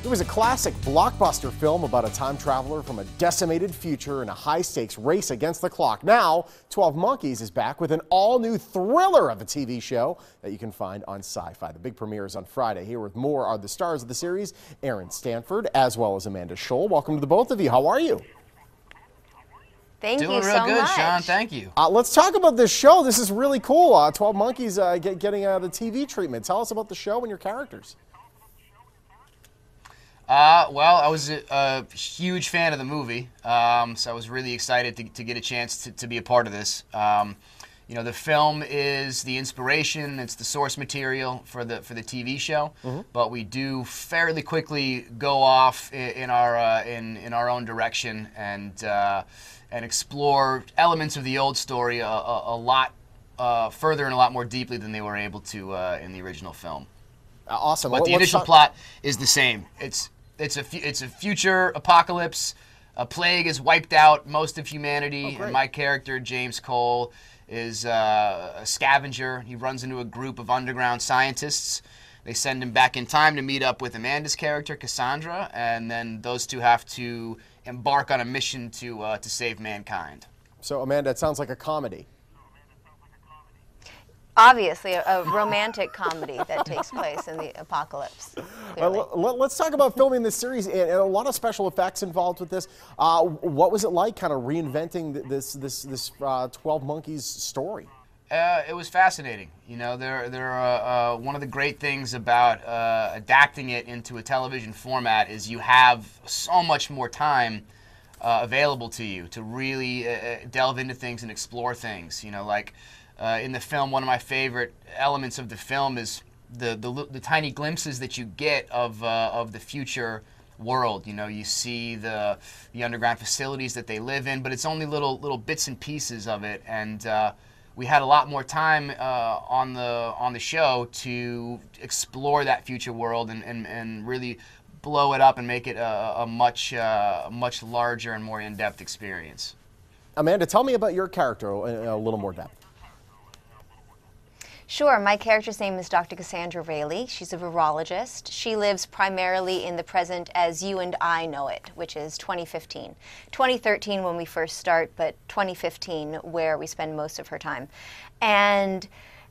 It was a classic blockbuster film about a time traveler from a decimated future in a high-stakes race against the clock. Now, 12 Monkeys is back with an all-new thriller of a TV show that you can find on Syfy. The big premiere is on Friday. Here with more are the stars of the series, Stanford, as well as Amanda Schull. Welcome to the both of you. How are you? Thank you so much. Doing real good, Sean. Thank you. Let's talk about this show. This is really cool. 12 Monkeys getting the TV treatment. Tell us about the show and your characters. Well, I was a huge fan of the movie, so I was really excited to get a chance to be a part of this. You know, the film is the inspiration; it's the source material for the TV show. But we do fairly quickly go off in our own direction and explore elements of the old story a lot further and a lot more deeply than they were able to in the original film. Awesome. But the initial plot is the same. It's a future apocalypse. A plague has wiped out most of humanity, and my character, James Cole, is a scavenger. He runs into a group of underground scientists. They send him back in time to meet up with Amanda's character, Cassandra, and then those two have to embark on a mission to save mankind. So, Amanda, it sounds like a comedy. Obviously, a romantic comedy that takes place in the apocalypse. Let's talk about filming this series, and a lot of special effects involved with this. What was it like, kind of reinventing this 12 Monkeys story? It was fascinating. You know, one of the great things about adapting it into a television format is you have so much more time available to you to really delve into things and explore things. You know, like. In the film, one of my favorite elements of the film is the tiny glimpses that you get of the future world. You know, you see the underground facilities that they live in, but it's only little bits and pieces of it. And we had a lot more time on the show to explore that future world and really blow it up and make it a much larger and more in-depth experience. Amanda, tell me about your character in a little more depth. Sure. My character's name is Dr. Cassandra Rayleigh. She's a virologist. She lives primarily in the present as you and I know it, which is 2015. 2013 when we first start, but 2015 where we spend most of her time. And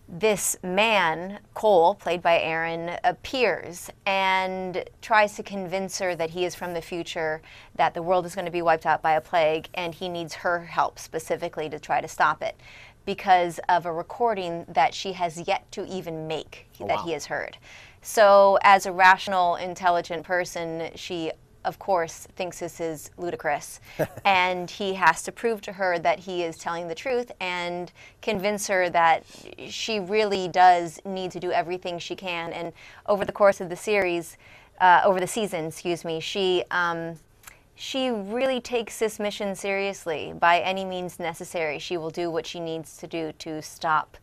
this man, Cole, played by Aaron, appears and tries to convince her that he is from the future, that the world is going to be wiped out by a plague, and he needs her help specifically to try to stop it, because of a recording that she has yet to even make that he has heard. So as a rational, intelligent person, she, of course, thinks this is ludicrous. And he has to prove to her that he is telling the truth and convince her that she really does need to do everything she can. And over the course of the series, over the season, excuse me, she really takes this mission seriously. By any means necessary, she will do what she needs to do to stop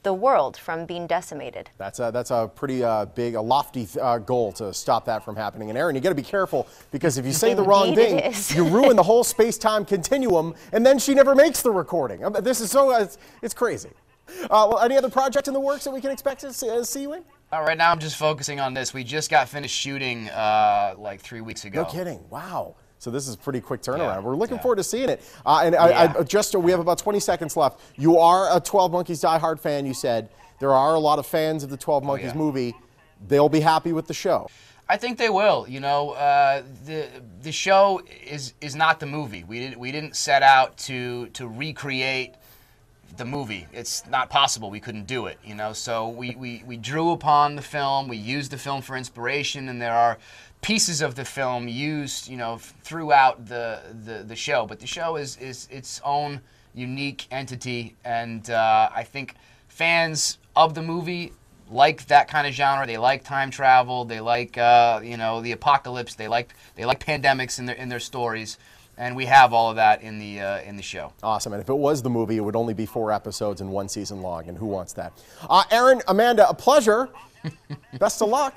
the world from being decimated. That's a pretty big, lofty goal to stop that from happening. And Aaron, you got to be careful, because if you say the wrong thing, you ruin the whole space-time continuum, and then she never makes the recording. This is so it's crazy. Well, any other project in the works that we can expect to see you in? Right now I'm just focusing on this. We just got finished shooting like 3 weeks ago. No kidding. Wow. So this is a pretty quick turnaround. Yeah, We're looking forward to seeing it. We have about 20 seconds left. You are a 12 Monkeys diehard fan, you said. There are a lot of fans of the 12 Monkeys movie. They'll be happy with the show. I think they will. You know, the show is not the movie. We didn't set out to recreate the movie. It's not possible. We couldn't do it, you know. So we drew upon the film. We used the film for inspiration, and there are pieces of the film used, you know, throughout the show. But the show is its own unique entity, and I think fans of the movie like that kind of genre. They like time travel. They like you know, the apocalypse. They like pandemics in their stories. And we have all of that in the show. Awesome. And if it was the movie, it would only be 4 episodes and 1 season long. And who wants that? Aaron, Amanda, a pleasure. Best of luck.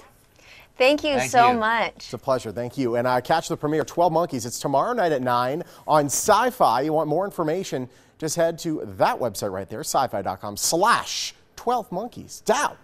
Thank you so much. It's a pleasure. Thank you. And catch the premiere, 12 Monkeys. It's tomorrow night at 9 on Syfy. You want more information, just head to that website right there, syfy.com/12monkeys. Dow.